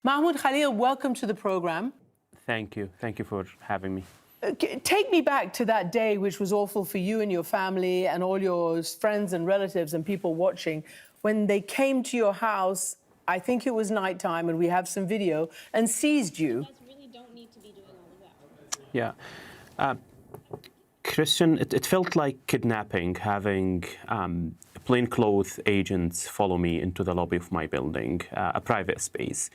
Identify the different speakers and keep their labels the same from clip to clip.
Speaker 1: Mahmoud Khalil, welcome to the program.
Speaker 2: Thank you. Thank you for having me.
Speaker 1: Take me back to that day, which was awful for you and your family and all your friends and relatives and people watching, when they came to your house. I think it was nighttime, and we have some video, and seized you.
Speaker 3: You guys really don't need to be doing all of that.
Speaker 2: Yeah. Christian, it felt like kidnapping, having plainclothes agents follow me into the lobby of my building, a private space,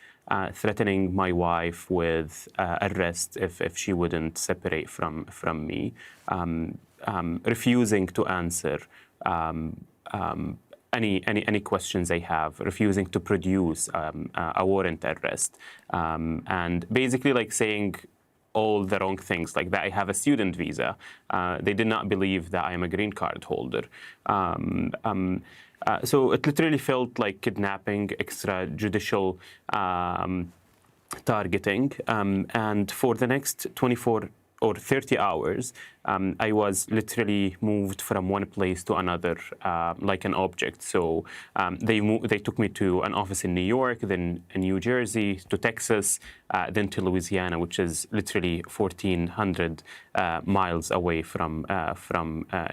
Speaker 2: threatening my wife with arrest if she wouldn't separate from me, refusing to answer any questions I have, refusing to produce a warrant arrest, and basically like saying all the wrong things, like that I have a student visa. They did not believe that I am a green card holder. So it literally felt like kidnapping, extrajudicial targeting. And for the next 24 or 30 hours, I was literally moved from one place to another like an object. So they took me to an office in New York, then in New Jersey, to Texas, then to Louisiana, which is literally 1,400 miles away from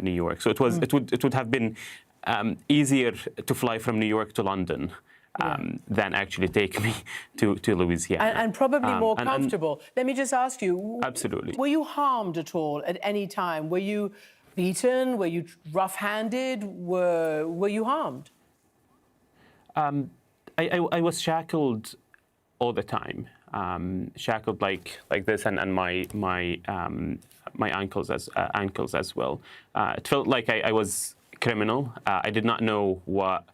Speaker 2: New York. So it would have been easier to fly from New York to London than actually take me to Louisiana.
Speaker 1: And probably more comfortable. Let me just ask you.
Speaker 2: Absolutely.
Speaker 1: Were you harmed at all at any time? Were you beaten? Were you rough-handed? Were you harmed?
Speaker 2: I was shackled all the time, shackled like this, and my ankles as well. It felt like I was criminal. I did not know what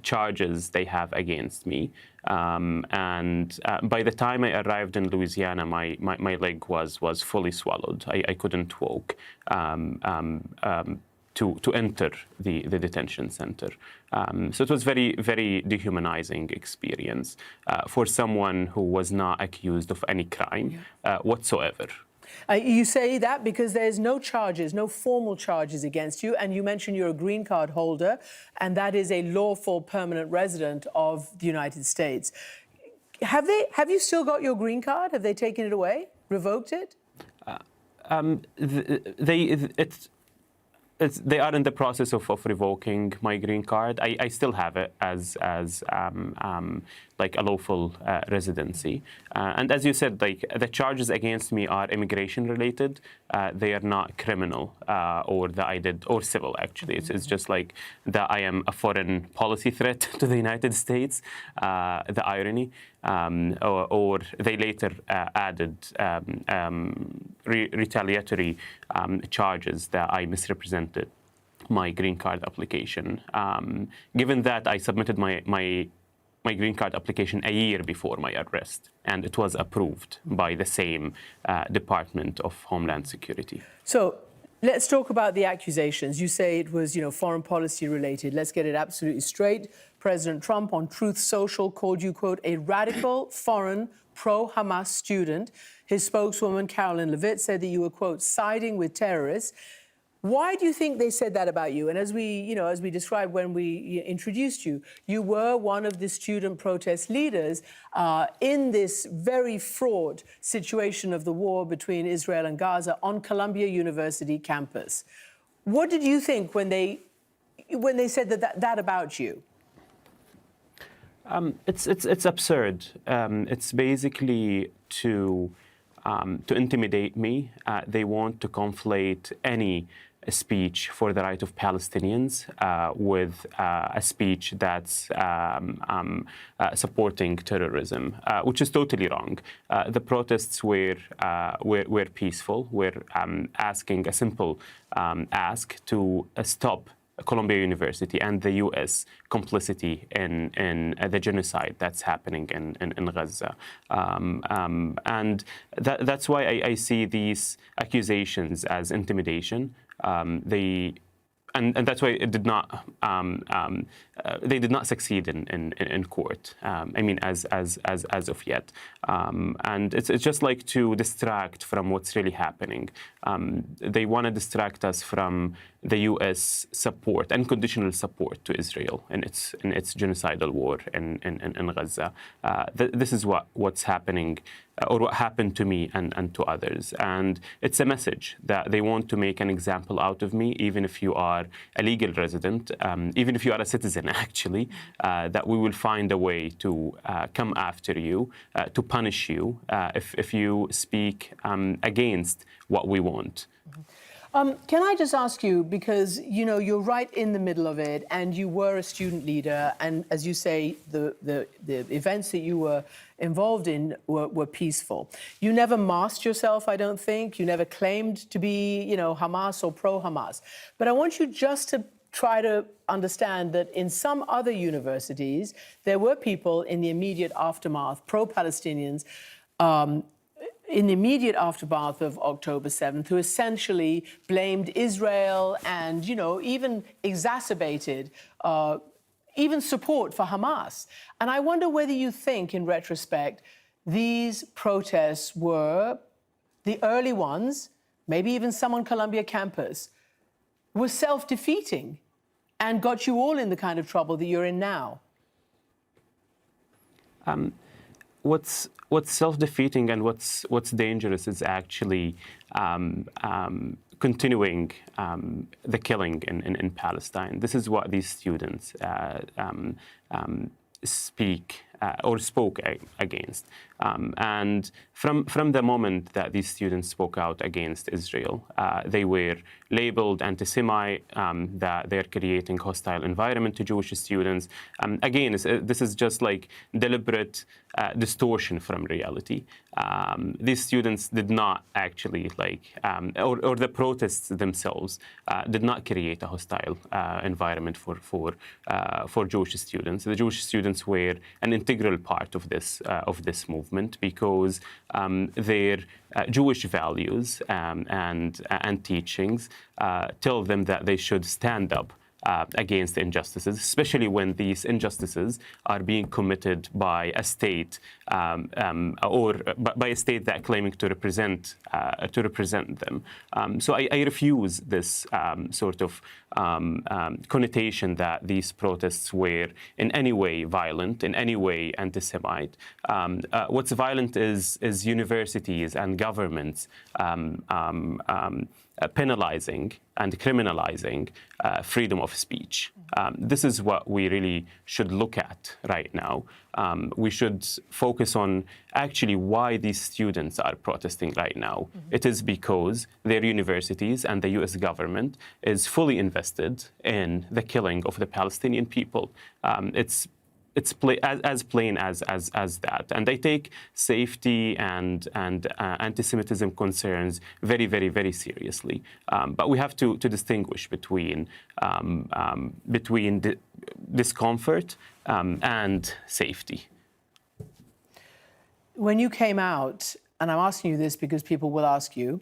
Speaker 2: charges they have against me. And by the time I arrived in Louisiana, my leg was fully swallowed. I couldn't walk to enter the detention center. So it was very, very dehumanizing experience for someone who was not accused of any crime whatsoever.
Speaker 1: You say that because there's no charges, no formal charges against you, and you mentioned you're a green card holder, and that is a lawful permanent resident of the United States. Have you still got your green card? Have they taken it away, revoked it?
Speaker 2: They are in the process of revoking my green card. I still have it as like a lawful residency. And as you said, like the charges against me are immigration related. They are not criminal or that I did, or civil actually. It's just like that I am a foreign policy threat to the United States, the irony. Or they later added retaliatory charges that I misrepresented my green card application. Given that I submitted my green card application a year before my arrest, and it was approved by the same Department of Homeland Security.
Speaker 1: So let's talk about the accusations. You say it was, foreign policy related. Let's get it absolutely straight. President Trump on Truth Social called you, quote, a radical, foreign, pro-Hamas student. His spokeswoman, Carolyn Levitt, said that you were, quote, siding with terrorists. Why do you think they said that about you? And as we described when we introduced you, you were one of the student protest leaders in this very fraught situation of the war between Israel and Gaza on Columbia University campus. What did you think when they said that about you?
Speaker 2: It's absurd. It's basically to intimidate me. They want to conflate any speech for the right of Palestinians with a speech that's supporting terrorism, which is totally wrong. The protests were peaceful. We're asking a simple ask to stop Columbia University and the U.S. complicity in the genocide that's happening in Gaza. And that's why I see these accusations as intimidation. And that's why it did not. They did not succeed in court. I mean, as of yet. And it's just like to distract from what's really happening. They want to distract us from the U.S. support, unconditional support to Israel in its genocidal war in Gaza. This is what's happening, or what happened to me and to others. And it's a message that they want to make an example out of me, even if you are a legal resident, even if you are a citizen, actually, that we will find a way to come after you, to punish you, if you speak against what we want.
Speaker 1: Can I just ask you, because, you know, you're right in the middle of it, and you were a student leader, and as you say, the events that you were involved in were peaceful. You never masked yourself, I don't think. You never claimed to be, you know, Hamas or pro-Hamas. But I want you just to try to understand that in some other universities, there were people in the immediate aftermath, pro-Palestinians, in the immediate aftermath of October 7th, who essentially blamed Israel and, you know, even exacerbated even support for Hamas. And I wonder whether you think, in retrospect, these protests were, the early ones, maybe even some on Columbia campus, were self-defeating and got you all in the kind of trouble that you're in now.
Speaker 2: What's self-defeating and what's dangerous is actually continuing the killing in Palestine. This is what these students speak or spoke against. And from the moment that these students spoke out against Israel, they were labeled anti-Semite, that they're creating hostile environment to Jewish students. Again, this is just like deliberate distortion from reality. These students did not actually or the protests themselves did not create a hostile environment for Jewish students. The Jewish students were an integral part of this movement because their Jewish values and teachings tell them that they should stand up against injustices, especially when these injustices are being committed by a state or by a state that claiming to represent them. So I refuse this sort of connotation that these protests were in any way violent, in any way anti-Semite. What's violent is universities and governments penalizing and criminalizing freedom of speech. This is what we really should look at right now. We should focus on actually why these students are protesting right now. It is because their universities and the U.S. government is fully invested in the killing of the Palestinian people. It's as plain as that. And they take safety and anti-Semitism concerns very, very, very seriously. But we have to distinguish between discomfort and safety.
Speaker 1: When you came out, and I'm asking you this because people will ask you,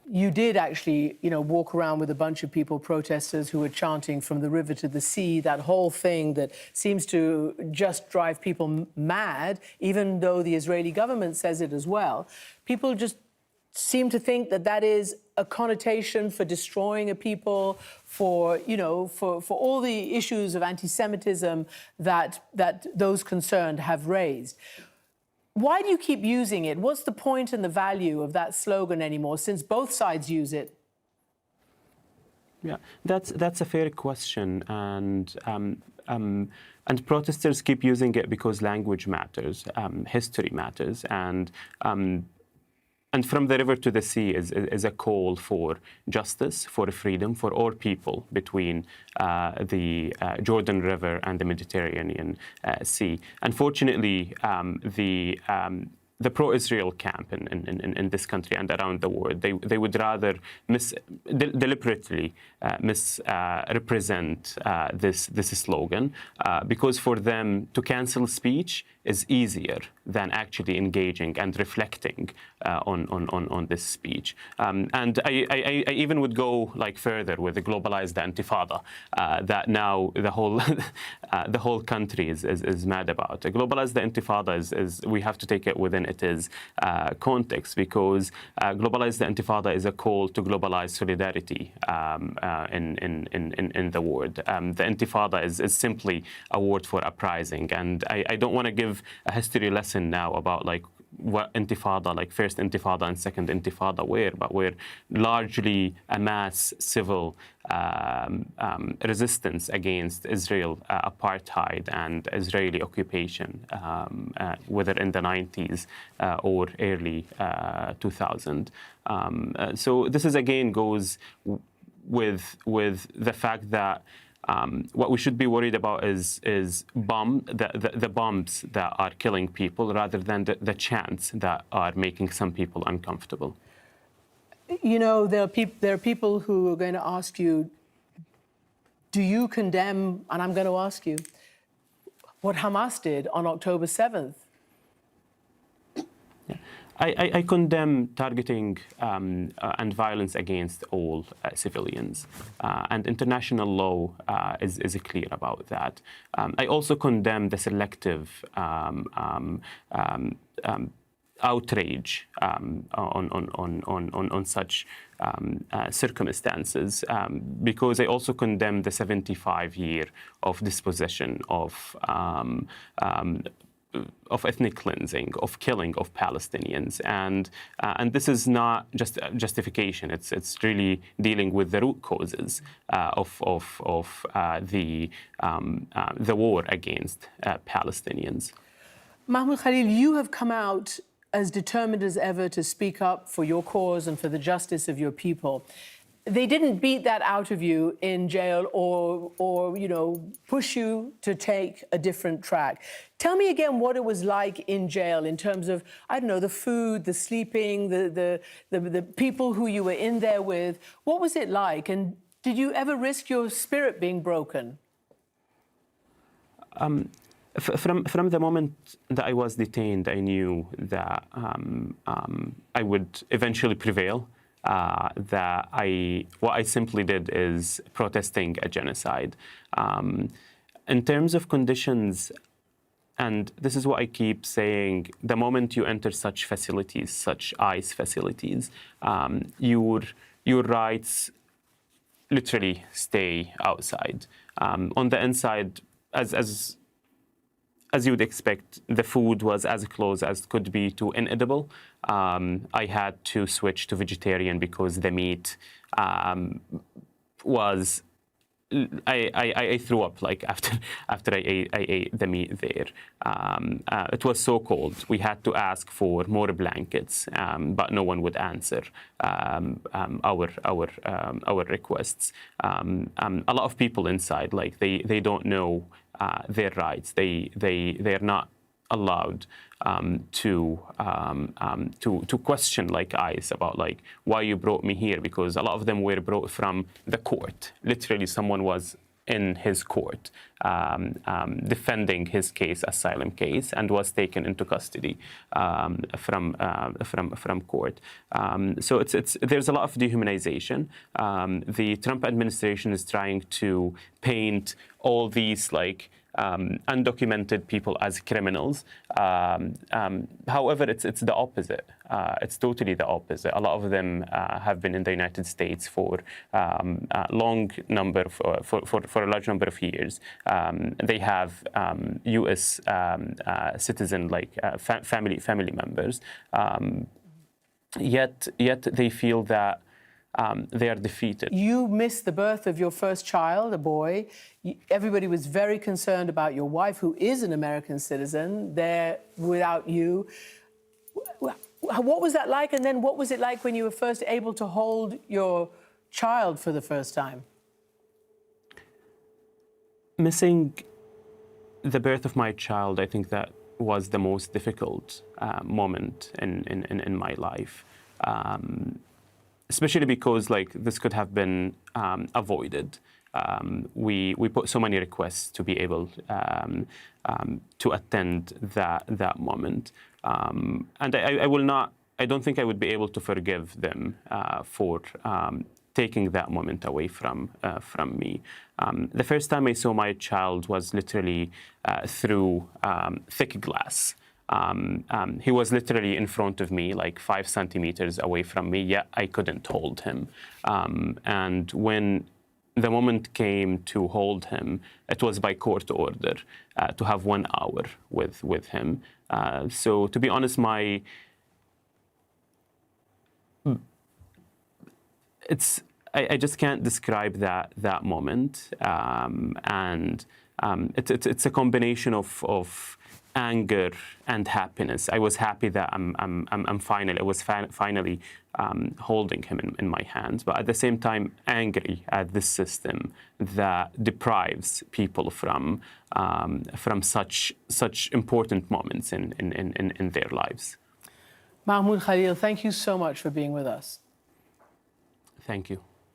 Speaker 1: you did actually, you know, walk around with a bunch of people, protesters who were chanting from the river to the sea, that whole thing that seems to just drive people mad, even though the Israeli government says it as well. People just seem to think that that is a connotation for destroying a people, for, you know, for all the issues of anti-Semitism that those concerned have raised. Why do you keep using it? What's the point and the value of that slogan anymore, since both sides use it?
Speaker 2: Yeah, that's a fair question, and protesters keep using it because language matters, history matters, and from the river to the sea is a call for justice, for freedom, for all people between the Jordan River and the Mediterranean Sea. Unfortunately, the pro-Israel camp in this country and around the world, they would rather deliberately misrepresent this slogan because for them to cancel speech is easier than actually engaging and reflecting on this speech. And I even would go like further with the globalized intifada that now the whole the whole country is mad about. A globalized intifada is we have to take it within its context, because globalized intifada is a call to globalize solidarity in the world. The intifada is simply a word for uprising, and I don't want to give a history lesson now about like what intifada, like first intifada and second intifada were, but we're largely a mass civil resistance against Israel apartheid and Israeli occupation, whether in the 90s or early 2000. So this is again goes with the fact that what we should be worried about is the bombs that are killing people, rather than the chants that are making some people uncomfortable.
Speaker 1: You know, there are people who are going to ask you, do you condemn, and I'm going to ask you, what Hamas did on October 7th?
Speaker 2: I condemn targeting and violence against all civilians, and international law is clear about that. I also condemn the selective outrage on such circumstances, because I also condemn the 75-year of dispossession of ethnic cleansing, of killing of Palestinians, and this is not just justification. It's really dealing with the root causes of the war against Palestinians.
Speaker 1: Mahmoud Khalil, you have come out as determined as ever to speak up for your cause and for the justice of your people. They didn't beat that out of you in jail or you know, push you to take a different track. Tell me again what it was like in jail in terms of, I don't know, the food, the sleeping, the people who you were in there with. What was it like? And did you ever risk your spirit being broken?
Speaker 2: From the moment that I was detained, I knew that I would eventually prevail. What I simply did is protesting a genocide. In terms of conditions, and this is what I keep saying, the moment you enter such facilities, such ICE facilities, your rights literally stay outside. On the inside, as you would expect, the food was as close as could be to inedible. I had to switch to vegetarian because the meat was. I threw up like after I ate the meat there. It was so cold. We had to ask for more blankets, but no one would answer our requests. A lot of people inside, like they don't know their rights. They're not allowed to question like ICE about like why you brought me here, because a lot of them were brought from the court. Literally, someone was in his court defending his case, asylum case, and was taken into custody from court. So there's a lot of dehumanization. The Trump administration is trying to paint all these like undocumented people as criminals. However, it's the opposite. It's totally the opposite. A lot of them have been in the United States for a large number of years. They have U.S. citizen like family members. Yet they feel that they are defeated.
Speaker 1: You missed the birth of your first child, a boy. Everybody was very concerned about your wife, who is an American citizen, there without you. What was that like? And then what was it like when you were first able to hold your child for the first time?
Speaker 2: Missing the birth of my child, I think that was the most difficult moment in my life. Especially because like this could have been avoided. we put so many requests to be able to attend that moment. And I don't think I would be able to forgive them for taking that moment away from me. The first time I saw my child was literally through thick glass. He was literally in front of me, like 5 centimeters away from me, yet I couldn't hold him. And when the moment came to hold him, it was by court order to have 1 hour with him. So to be honest, I just can't describe that moment, and it's a combination of anger and happiness. I was happy that I was finally holding him in my hands, but at the same time angry at this system that deprives people from such important moments in their lives.
Speaker 1: Mahmoud Khalil, thank you so much for being with us.
Speaker 2: Thank you.